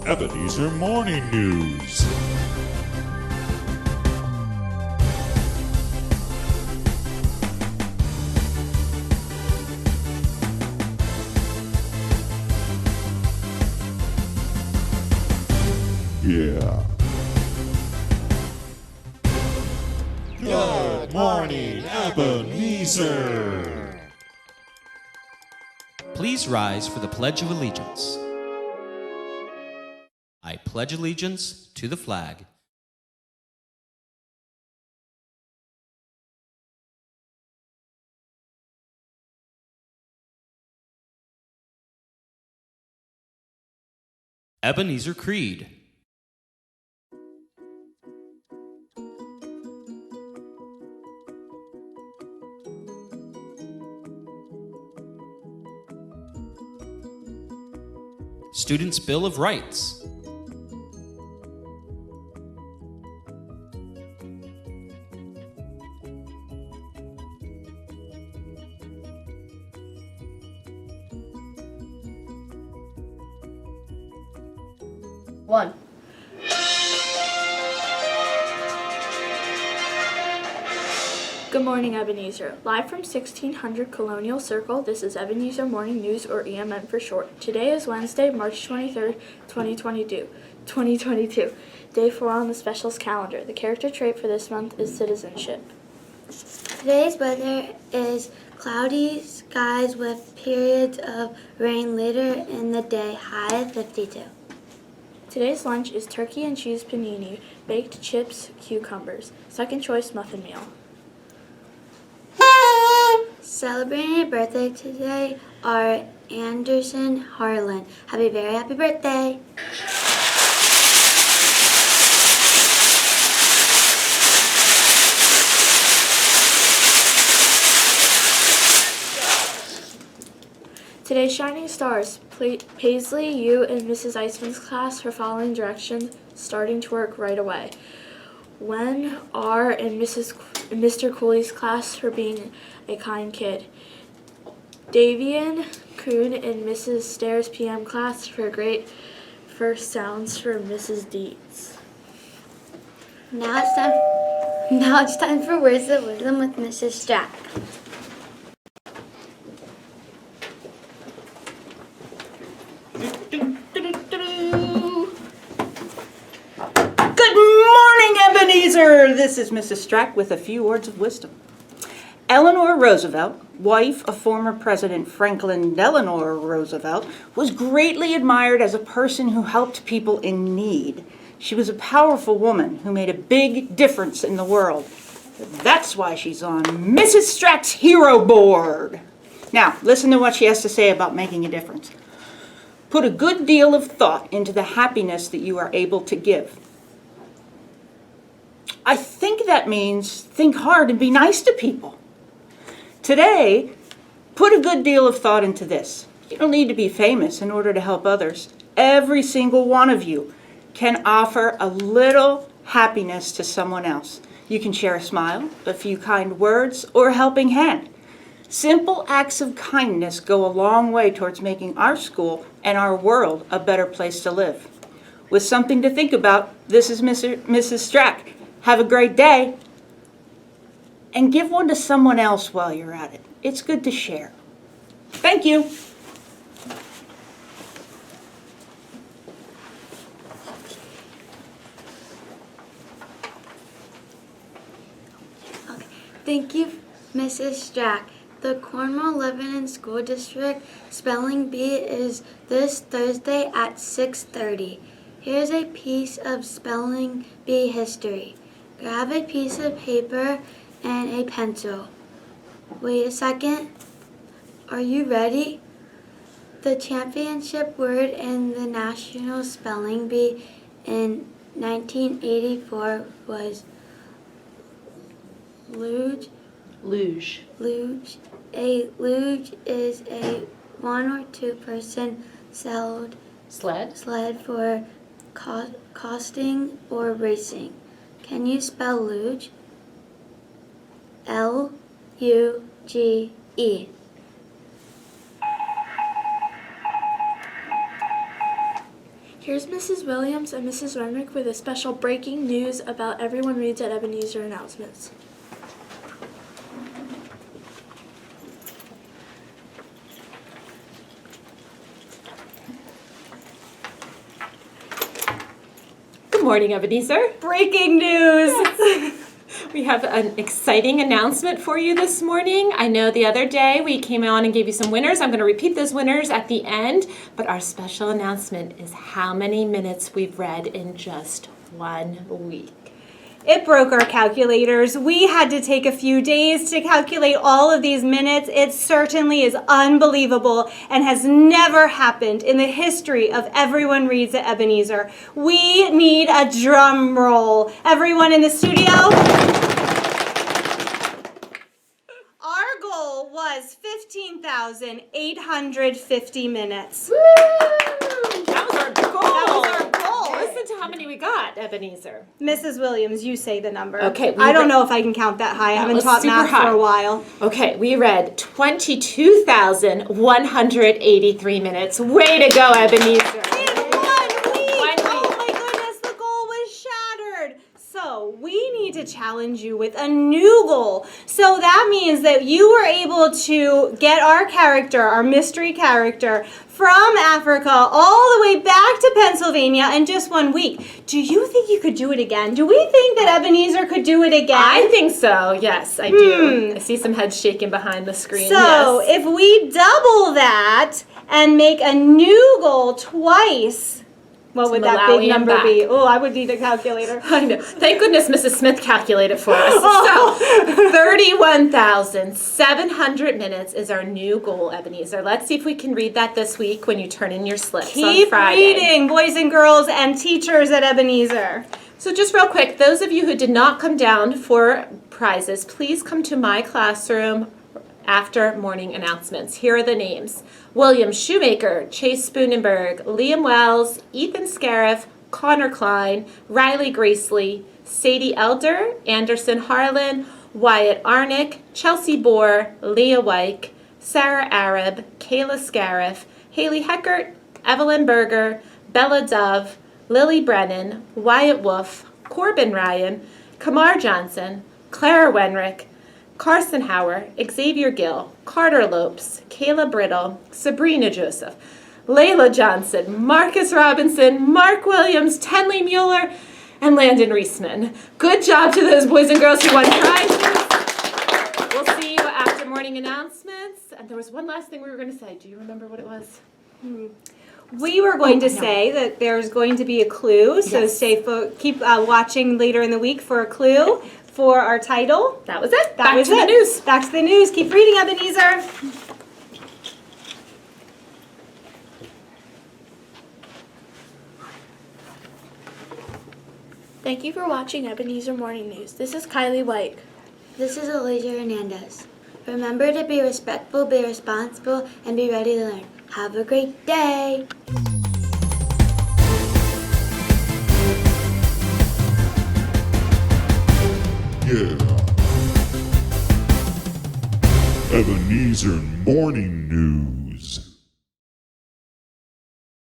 Ebenezer Morning News. Yeah. Good morning, Ebenezer. Please rise for the Pledge of Allegiance. I pledge allegiance to the flag Ebenezer Creed. Students' Bill of Rights. One. Good morning, Ebenezer. Live from 1600 Colonial Circle, this is Ebenezer Morning News, or EMN for short. Today is Wednesday, March 23rd, 2022. Day 4 on the specials calendar. The character trait for this month is citizenship. Today's weather is cloudy skies with periods of rain later in the day, high of 52. Today's lunch is turkey and cheese panini, baked chips, cucumbers. Second choice muffin meal. Celebrating a birthday today are Anderson Harlan. Very happy birthday. Today's shining stars, Paisley, you and Mrs. Iceman's class for following directions, starting to work right away. Wen, R, and Mr. Cooley's class for being a kind kid. Davian, Kuhn, and Mrs. Stairs' PM class for great first sounds for Mrs. Dietz. Now it's time for Words of Wisdom with Mrs. Strack. Good morning, Ebenezer. This is Mrs. Strack with a few words of wisdom. Eleanor Roosevelt, wife of former President Franklin Delano Roosevelt, was greatly admired as a person who helped people in need. She was a powerful woman who made a big difference in the world. That's why she's on Mrs. Strack's hero board. Now, listen to what she has to say about making a difference. Put a good deal of thought into the happiness that you are able to give. I think that means think hard and be nice to people. Today, put a good deal of thought into this. You don't need to be famous in order to help others. Every single one of you can offer a little happiness to someone else. You can share a smile, a few kind words, or a helping hand. Simple acts of kindness go a long way towards making our school and our world a better place to live. With something to think about, this is Mrs. Strack. Have a great day. And give one to someone else while you're at it. It's good to share. Thank you. Thank you, Mrs. Strack. The Cornwall Lebanon School District Spelling Bee is this Thursday at 6:30. Here's a piece of Spelling Bee history. Grab a piece of paper and a pencil. Wait a second. Are you ready? The championship word in the National Spelling Bee in 1984 was luge. Luge. Luge. A luge is a 1 or 2 person sled for coasting or racing. Can you spell luge? L-U-G-E. Here's Mrs. Williams and Mrs. Renwick with a special breaking news about Everyone Reads at Ebenezer announcements. Good morning, Ebenezer. Breaking news! We have an exciting announcement for you this morning. I know the other day we came on and gave you some winners. I'm going to repeat those winners at the end, but our special announcement is how many minutes we've read in just 1 week. It broke our calculators. We had to take a few days to calculate all of these minutes. It certainly is unbelievable and has never happened in the history of Everyone Reads at Ebenezer. We need a drum roll. Everyone in the studio? Our goal was 15,850 minutes. Woo! That was our goal. That was our goal. Listen to how many we got, Ebenezer. Mrs. Williams, you say the number. Okay, I don't know if I can count that high. I haven't was taught super math high. for a while. Okay, we read 22,183 minutes. Way to go, Ebenezer. In 1 week! 1 week. Oh my goodness, the goal was shattered. So we need to challenge you with a new goal. So that means that you were able to get our character, our mystery character, from Africa all the way back to Pennsylvania in just 1 week. Do you think you could do it again? Do we think that Ebenezer could do it again? I think so. Yes, I do. I see some heads shaking behind the screen. So yes. if we double that and make a new goal twice, what would that Malawi big and number back. be? Oh, I would need a calculator. I know. Thank goodness Mrs. Smith calculated for us. Oh. So, 31,700 minutes is our new goal, Ebenezer. Let's see if we can read that this week when you turn in your slips on Keep Friday. reading, boys and girls and teachers at Ebenezer. So just real quick, those of you who did not come down for prizes, please come to my classroom after morning announcements. Here are the names: William Shoemaker, Chase Spoonenberg, Liam Wells, Ethan Scariff, Connor Klein, Riley Gracely, Sadie Elder, Anderson Harlan, Wyatt Arnick, Chelsea Bohr, Leah Wyke, Sarah Arab, Kayla Scariff, Haley Heckert, Evelyn Berger, Bella Dove, Lily Brennan, Wyatt Wolf, Corbin Ryan, Kamar Johnson, Clara Wenrick, Carson Hauer, Xavier Gill, Carter Lopes, Kayla Brittle, Sabrina Joseph, Layla Johnson, Marcus Robinson, Mark Williams, Tenley Mueller, and Landon Reisman. Good job to those boys and girls who won prizes. We'll see you after morning announcements. And there was one last thing we were going to say. Do you remember what it was? We were going to say that there's going to be a clue, so Yes. keep watching later in the week for a clue for our title. That was it. That was to it. the news. Back to the news. Keep reading, Ebenezer. Thank you for watching Ebenezer Morning News. This is Kylie White. This is Elijah Hernandez. Remember to be respectful, be responsible, and be ready to learn. Have a great day. Yeah. Ebenezer Morning News.